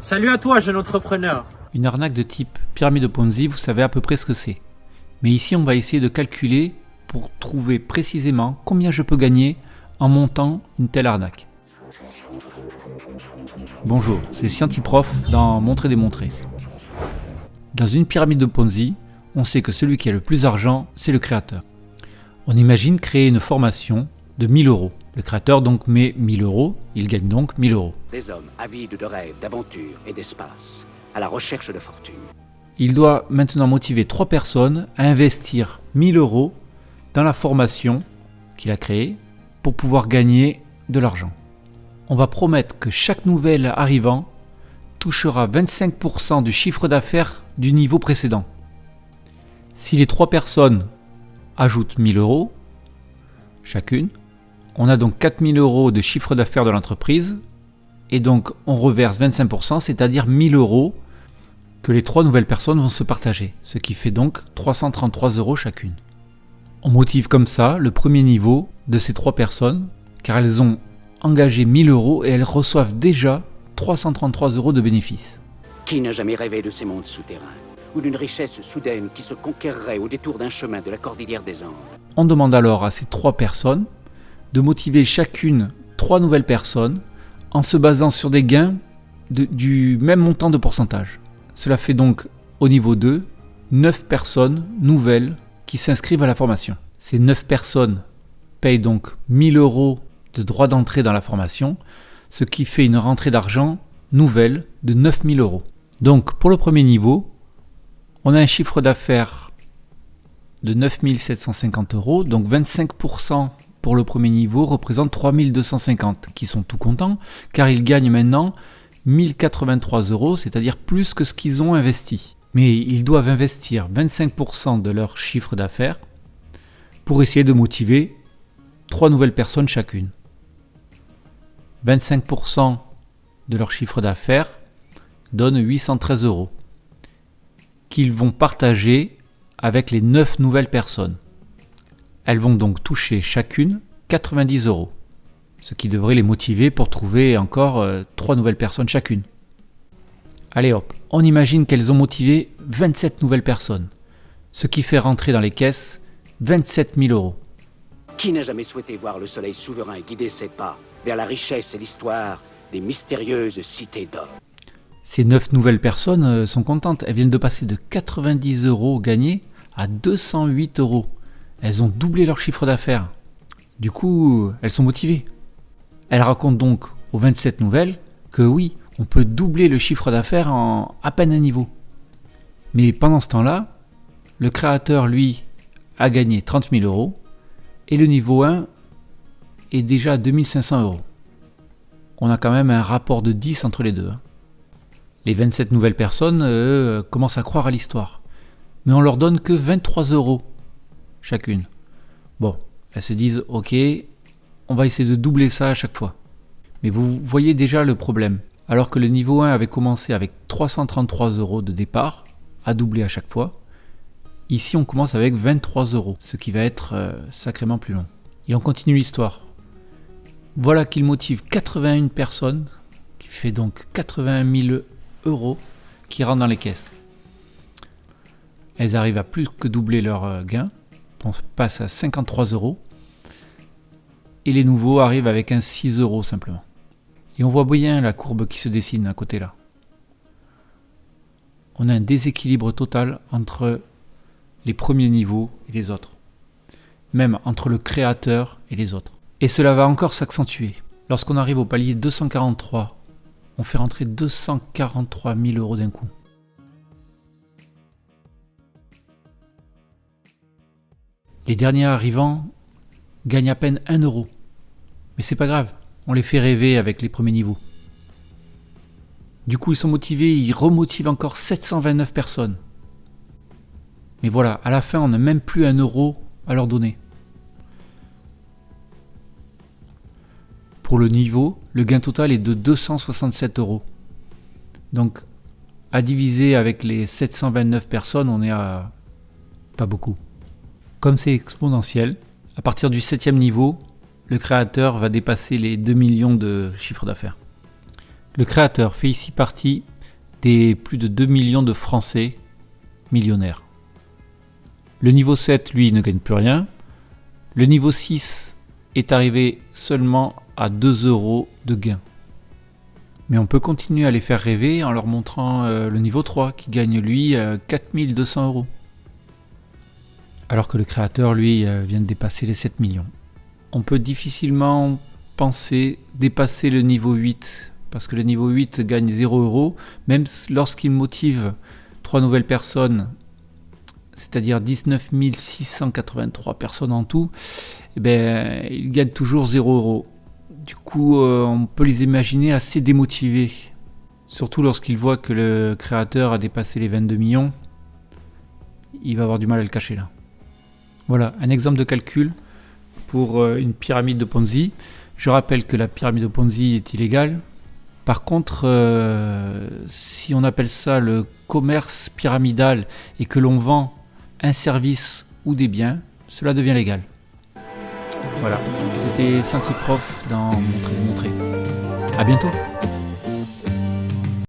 Salut à toi, jeune entrepreneur. Une arnaque de type pyramide de Ponzi, vous savez à peu près ce que c'est. Mais ici, on va essayer de calculer pour trouver précisément combien je peux gagner en montant une telle arnaque. Bonjour, c'est Scientiprof dans Montrer démontrer. Dans une pyramide de Ponzi, on sait que celui qui a le plus d'argent, c'est le créateur. On imagine créer une formation de 1000 euros. Le créateur donc met 1000 euros, il gagne donc 1000 euros. Des hommes avides de rêves, d'aventure et d'espace, à la recherche de fortune. Il doit maintenant motiver 3 personnes à investir 1000 euros dans la formation qu'il a créée pour pouvoir gagner de l'argent. On va promettre que chaque nouvel arrivant touchera 25% du chiffre d'affaires du niveau précédent. Si les 3 personnes ajoutent 1000 euros chacune, on a donc 4000 euros de chiffre d'affaires de l'entreprise et donc on reverse 25%, c'est-à-dire 1000 euros que les 3 nouvelles personnes vont se partager, ce qui fait donc 333 euros chacune. On motive comme ça le premier niveau de ces 3 personnes car elles ont engagé 1000 euros et elles reçoivent déjà 333 euros de bénéfices. Qui n'a jamais rêvé de ces mondes souterrains, ou d'une richesse soudaine qui se conquerrait au détour d'un chemin de la cordillère des Andes? On demande alors à ces 3 personnes de motiver chacune 3 nouvelles personnes en se basant sur des gains du même montant de pourcentage. Cela fait donc au niveau 2, 9 personnes nouvelles qui s'inscrivent à la formation. Ces 9 personnes payent donc 1000 euros de droit d'entrée dans la formation, ce qui fait une rentrée d'argent nouvelle de 9000 euros. Donc pour le premier niveau, on a un chiffre d'affaires de 9750 euros, donc 25% pour le premier niveau représente 3250, qui sont tout contents car ils gagnent maintenant 1083 euros, c'est-à-dire plus que ce qu'ils ont investi. Mais ils doivent investir 25% de leur chiffre d'affaires pour essayer de motiver 3 nouvelles personnes chacune. 25% de leur chiffre d'affaires donne 813 euros qu'ils vont partager avec les 9 nouvelles personnes. Elles vont donc toucher chacune 90 euros, ce qui devrait les motiver pour trouver encore 3 nouvelles personnes chacune. Allez hop, on imagine qu'elles ont motivé 27 nouvelles personnes, ce qui fait rentrer dans les caisses 27 000 euros. Qui n'a jamais souhaité voir le soleil souverain guider ses pas vers la richesse et l'histoire des mystérieuses cités d'or? Ces 9 nouvelles personnes sont contentes, elles viennent de passer de 90 euros gagnés à 208 euros. Elles ont doublé leur chiffre d'affaires. Du coup, elles sont motivées. Elles racontent donc aux 27 nouvelles que oui, on peut doubler le chiffre d'affaires en à peine un niveau. Mais pendant ce temps-là, le créateur, lui, a gagné 30 000 euros et le niveau 1 est déjà à 2500 euros. On a quand même un rapport de 10 entre les deux. Les 27 nouvelles personnes commencent à croire à l'histoire. Mais on leur donne que 23 euros chacune. Bon, elles se disent ok, on va essayer de doubler ça à chaque fois. Mais vous voyez déjà le problème. Alors que le niveau 1 avait commencé avec 333 euros de départ, à doubler à chaque fois, ici on commence avec 23 euros, ce qui va être sacrément plus long. Et on continue l'histoire. Voilà qu'il motive 81 personnes, qui fait donc 81 000 euros qui rentrent dans les caisses. Elles arrivent à plus que doubler leur gain. On passe à 53 euros et les nouveaux arrivent avec un 6 euros simplement. Et on voit bien la courbe qui se dessine à côté là. On a un déséquilibre total entre les premiers niveaux et les autres. Même entre le créateur et les autres. Et cela va encore s'accentuer. Lorsqu'on arrive au palier 243, on fait rentrer 243 000 euros d'un coup. Les derniers arrivants gagnent à peine 1 euro. Mais c'est pas grave, on les fait rêver avec les premiers niveaux. Du coup, ils sont motivés, ils remotivent encore 729 personnes. Mais voilà, à la fin, on n'a même plus 1 euro à leur donner. Pour le niveau, le gain total est de 267 euros. Donc, à diviser avec les 729 personnes, on est à pas beaucoup. Comme c'est exponentiel, à partir du 7e niveau, le créateur va dépasser les 2 millions de chiffre d'affaires. Le créateur fait ici partie des plus de 2 millions de Français millionnaires. Le niveau 7, lui, ne gagne plus rien. Le niveau 6 est arrivé seulement à 2 euros de gain. Mais on peut continuer à les faire rêver en leur montrant le niveau 3 qui gagne lui 4200 euros. Alors que le créateur, lui, vient de dépasser les 7 millions. On peut difficilement penser dépasser le niveau 8, parce que le niveau 8 gagne 0 euros, même lorsqu'il motive 3 nouvelles personnes, c'est-à-dire 19 683 personnes en tout, il gagne toujours 0 euros. Du coup, on peut les imaginer assez démotivés, surtout lorsqu'il voit que le créateur a dépassé les 22 millions, il va avoir du mal à le cacher là. Voilà, un exemple de calcul pour une pyramide de Ponzi. Je rappelle que la pyramide de Ponzi est illégale. Par contre, si on appelle ça le commerce pyramidal et que l'on vend un service ou des biens, cela devient légal. Voilà, c'était Santi Prof dans Montrer. À bientôt.